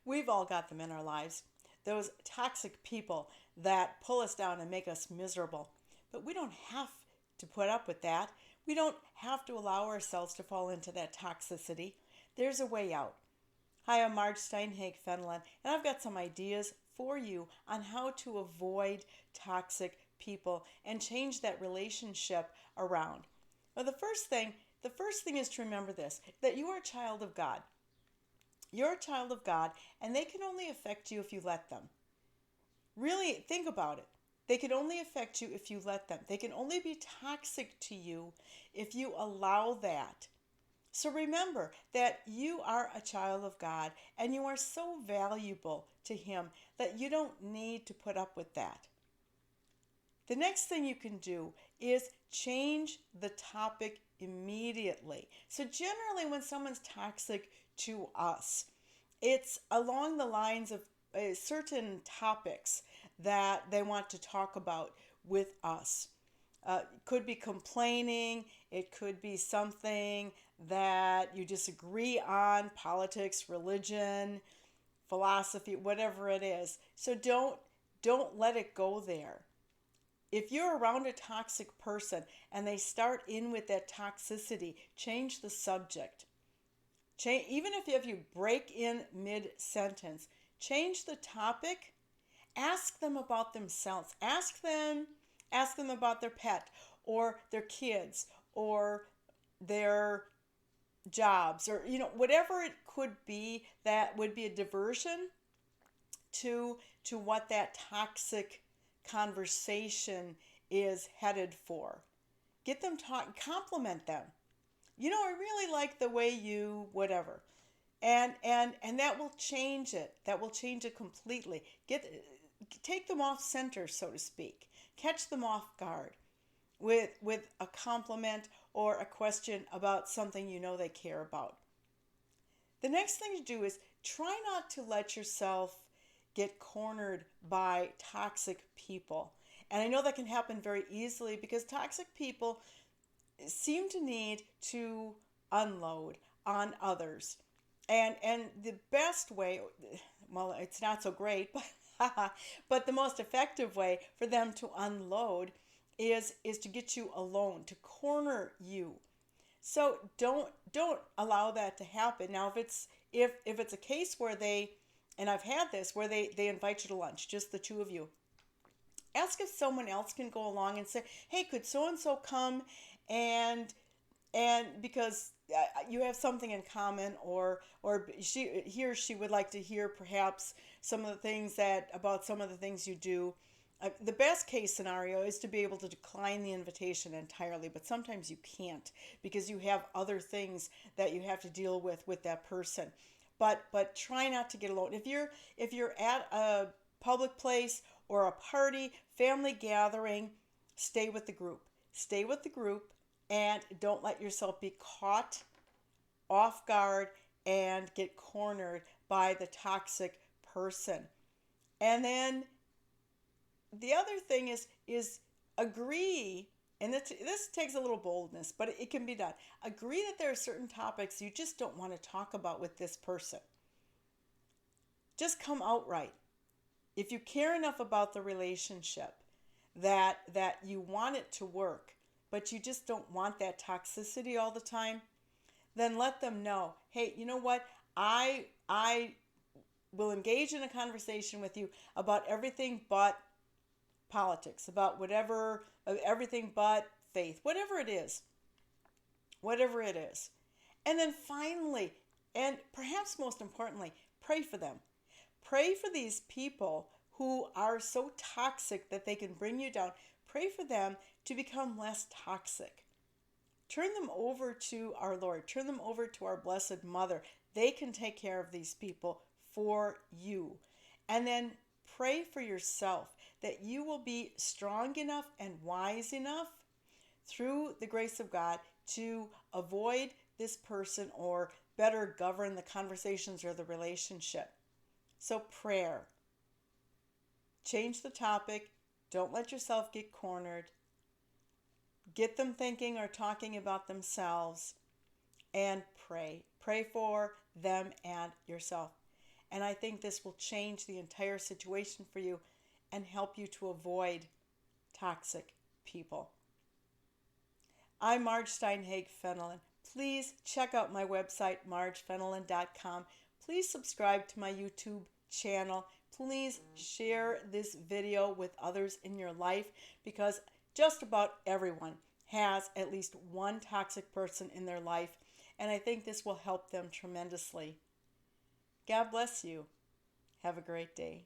We've all got them in our lives. Those toxic people that pull us down and make us miserable. But we don't have to put up with that. We don't have to allow ourselves to fall into that toxicity. There's a way out. Hi, I'm Marge Steinhage Fenelon, and I've got some ideas for you on how to avoid toxic people and change that relationship around. Well, the first thing is to remember this, that you are a child of God. You're a child of God, and they can only affect you if you let them. Really, think about it. They can only affect you if you let them. They can only be toxic to you if you allow that. So remember that you are a child of God and you are so valuable to Him that you don't need to put up with that. The next thing you can do is change the topic immediately. So, generally, when someone's toxic to us, it's along the lines of certain topics that they want to talk about with us. It could be complaining, it could be something that you disagree on, politics, religion, philosophy, whatever it is. So don't let it go there. If you're around a toxic person and they start in with that toxicity, change the subject. Change, even if you break in mid sentence, change the topic. Ask them about themselves. Ask them about their pet or their kids or their jobs, or whatever it could be that would be a diversion to what that toxic conversation is headed for. Get them talk, compliment them. I really like the way you whatever. And that will change it. That will change it completely. Take them off center, so to speak. Catch them off guard with a compliment or a question about something they care about. The next thing to do is try not to let yourself get cornered by toxic people. And I know that can happen very easily because toxic people seem to need to unload on others. And the best way, well, it's not so great, but but the most effective way for them to unload is to get you alone, to corner you. So don't allow that to happen. Now if it's a case where and I've had this where they invite you to lunch, just the two of you. Ask if someone else can go along and say, "Hey, could so and so come and because you have something in common, or he or she would like to hear perhaps some of the things you do." The best case scenario is to be able to decline the invitation entirely, but sometimes you can't because you have other things that you have to deal with that person. But try not to get alone. If you're at a public place or a party, family gathering, stay with the group. Stay with the group and don't let yourself be caught off guard and get cornered by the toxic person. And then the other thing is agree, and this takes a little boldness, but it can be done. Agree that there are certain topics you just don't want to talk about with this person. Just come outright. If you care enough about the relationship that you want it to work, but you just don't want that toxicity all the time, then let them know, hey, you know what? I will engage in a conversation with you about everything but politics, about whatever, everything but faith, whatever it is. Whatever it is. And then finally, and perhaps most importantly, pray for them. Pray for these people who are so toxic that they can bring you down. Pray for them to become less toxic. Turn them over to our Lord. Turn them over to our Blessed Mother. They can take care of these people for you. And then pray for yourself that you will be strong enough and wise enough through the grace of God to avoid this person, or better govern the conversations or the relationship. So prayer. Change the topic. Don't let yourself get cornered. Get them thinking or talking about themselves, and pray. Pray for them and yourself. And I think this will change the entire situation for you and help you to avoid toxic people. I'm Marge Steinhage Fenelon. Please check out my website, margefenelon.com. Please subscribe to my YouTube channel. Please share this video with others in your life, because just about everyone has at least one toxic person in their life, and I think this will help them tremendously. God bless you. Have a great day.